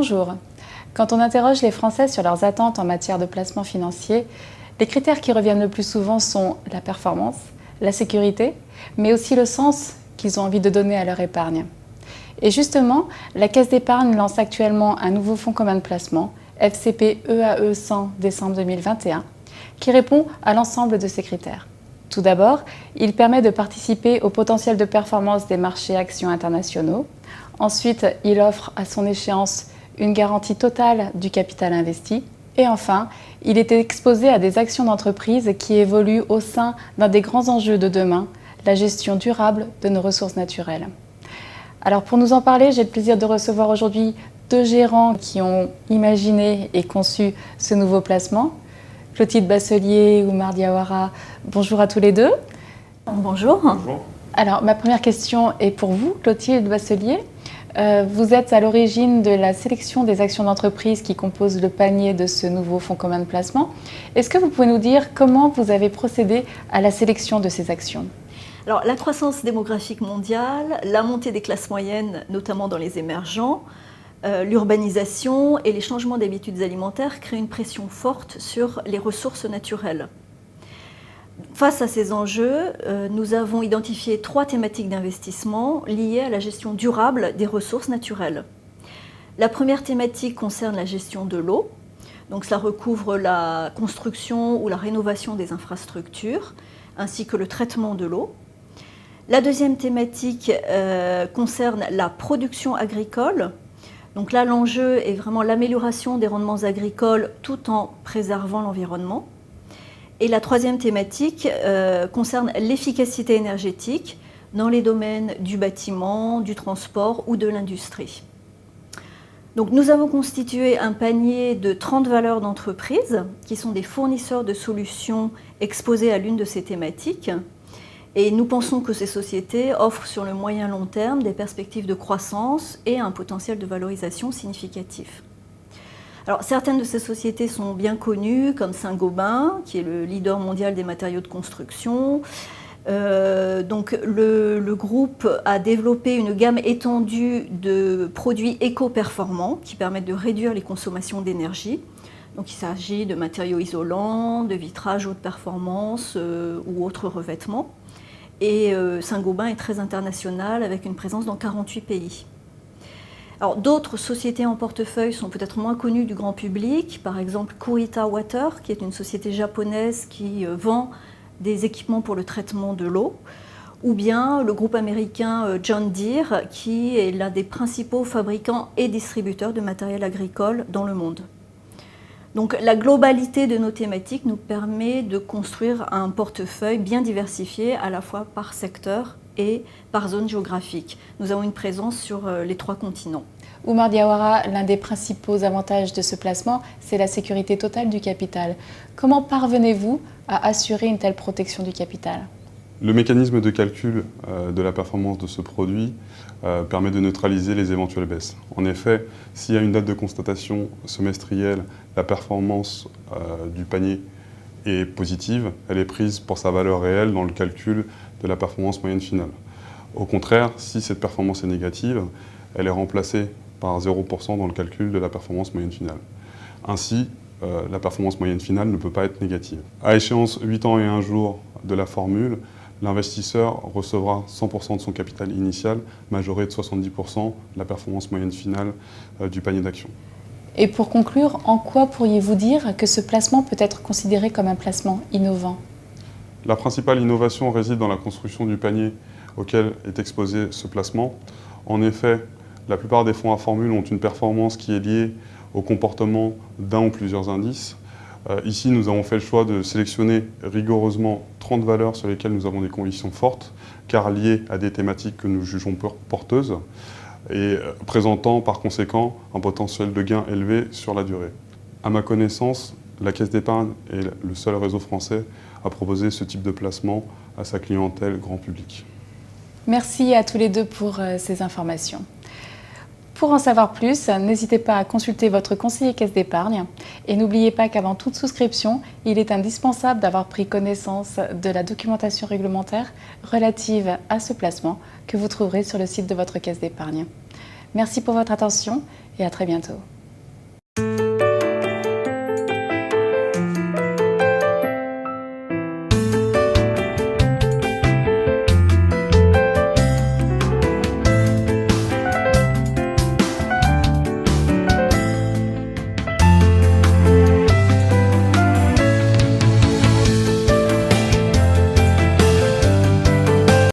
Bonjour. Quand on interroge les Français sur leurs attentes en matière de placement financier, les critères qui reviennent le plus souvent sont la performance, la sécurité, mais aussi le sens qu'ils ont envie de donner à leur épargne. Et justement, la Caisse d'épargne lance actuellement un nouveau fonds commun de placement, FCP EAE 100 décembre 2021, qui répond à l'ensemble de ces critères. Tout d'abord, il permet de participer au potentiel de performance des marchés actions internationaux. Ensuite, il offre à son échéance une garantie totale du capital investi. Et enfin, il est exposé à des actions d'entreprise qui évoluent au sein d'un des grands enjeux de demain, la gestion durable de nos ressources naturelles. Alors pour nous en parler, j'ai le plaisir de recevoir aujourd'hui deux gérants qui ont imaginé et conçu ce nouveau placement. Clotilde Basselier, Oumar Diawara, bonjour à tous les deux. Bonjour. Bonjour. Alors ma première question est pour vous, Clotilde Basselier. Vous êtes à l'origine de la sélection des actions d'entreprise qui composent le panier de ce nouveau fonds commun de placement. Est-ce que vous pouvez nous dire comment vous avez procédé à la sélection de ces actions ? Alors, la croissance démographique mondiale, la montée des classes moyennes, notamment dans les émergents, l'urbanisation et les changements d'habitudes alimentaires créent une pression forte sur les ressources naturelles. Face à ces enjeux, nous avons identifié 3 thématiques d'investissement liées à la gestion durable des ressources naturelles. La première thématique concerne la gestion de l'eau. Donc, cela recouvre la construction ou la rénovation des infrastructures, ainsi que le traitement de l'eau. La deuxième thématique concerne la production agricole. Donc là, l'enjeu est vraiment l'amélioration des rendements agricoles tout en préservant l'environnement. Et la troisième thématique concerne l'efficacité énergétique dans les domaines du bâtiment, du transport ou de l'industrie. Donc nous avons constitué un panier de 30 valeurs d'entreprise qui sont des fournisseurs de solutions exposés à l'une de ces thématiques. Et nous pensons que ces sociétés offrent sur le moyen long terme des perspectives de croissance et un potentiel de valorisation significatif. Alors, certaines de ces sociétés sont bien connues, comme Saint-Gobain, qui est le leader mondial des matériaux de construction. Donc, le groupe a développé une gamme étendue de produits éco-performants qui permettent de réduire les consommations d'énergie. Donc, il s'agit de matériaux isolants, de vitrages haute performance ou autres revêtements. Et Saint-Gobain est très international avec une présence dans 48 pays. Alors, d'autres sociétés en portefeuille sont peut-être moins connues du grand public, par exemple Kurita Water, qui est une société japonaise qui vend des équipements pour le traitement de l'eau, ou bien le groupe américain John Deere, qui est l'un des principaux fabricants et distributeurs de matériel agricole dans le monde. Donc la globalité de nos thématiques nous permet de construire un portefeuille bien diversifié à la fois par secteur et par zone géographique. Nous avons une présence sur les 3 continents. Oumar Diawara, l'un des principaux avantages de ce placement, c'est la sécurité totale du capital. Comment parvenez-vous à assurer une telle protection du capital ? Le mécanisme de calcul de la performance de ce produit permet de neutraliser les éventuelles baisses. En effet, s'il y a une date de constatation semestrielle, la performance du panier est positive, elle est prise pour sa valeur réelle dans le calcul de la performance moyenne finale. Au contraire, si cette performance est négative, elle est remplacée par 0% dans le calcul de la performance moyenne finale. Ainsi, la performance moyenne finale ne peut pas être négative. À échéance 8 ans et 1 jour de la formule, l'investisseur recevra 100% de son capital initial, majoré de 70% de la performance moyenne finale du panier d'actions. Et pour conclure, en quoi pourriez-vous dire que ce placement peut être considéré comme un placement innovant ? La principale innovation réside dans la construction du panier auquel est exposé ce placement. En effet, la plupart des fonds à formule ont une performance qui est liée au comportement d'un ou plusieurs indices. Ici, nous avons fait le choix de sélectionner rigoureusement 30 valeurs sur lesquelles nous avons des convictions fortes, car liées à des thématiques que nous jugeons porteuses et présentant par conséquent un potentiel de gain élevé sur la durée. À ma connaissance, la Caisse d'épargne est le seul réseau français à proposer ce type de placement à sa clientèle grand public. Merci à tous les deux pour ces informations. Pour en savoir plus, n'hésitez pas à consulter votre conseiller caisse d'épargne et n'oubliez pas qu'avant toute souscription, il est indispensable d'avoir pris connaissance de la documentation réglementaire relative à ce placement que vous trouverez sur le site de votre caisse d'épargne. Merci pour votre attention et à très bientôt.